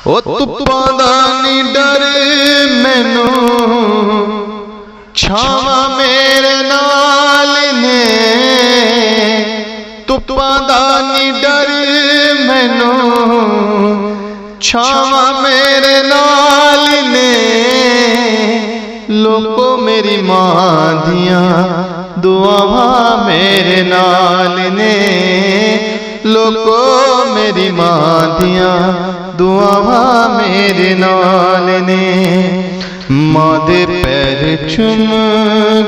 ओ धुप्पां दा नी डर मैनू छावां मेरे नाल ने, धुप्पां दा नी डर मैनू छावां मेरे नाल ने। लोको मेरी मां दियां दुआवां मेरे नाल ने, लोको मेरी मां दियां दुआवां मेरे नाल ने। मां दे पैर चुम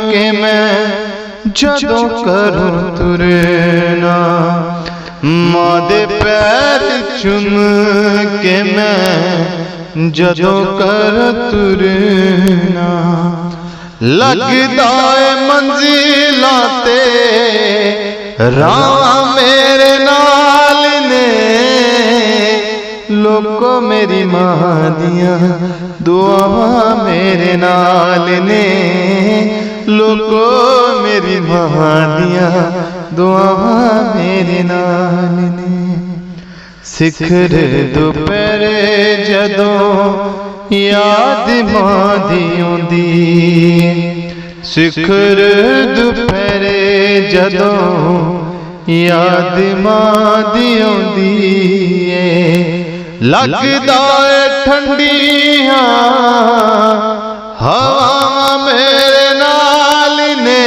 के मैं जदों करूं तुरना, मां दे पैर चुम के मैं जदों कर तुरना। लगदा है मंजिलां ते राह मेरे नाल ने, लोको मेरी मां दियां दुआवां मेरे नाल ने, लोको मेरी मां दियां दुआवां मेरे नाल ने। सिखर दोपहरे जदों याद मां दी आउंदी, सिखर दोपहरे जदों याद मां दी आउंदी है। लगदा है ठंडियां हवां मेरे नाल ने,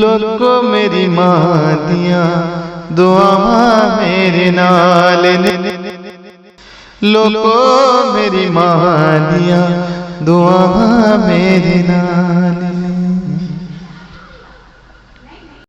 लोको मेरी मां दियां दुआवां मेरे नाल ने, लोको मेरी मां दियां दुआवां मेरे नाल।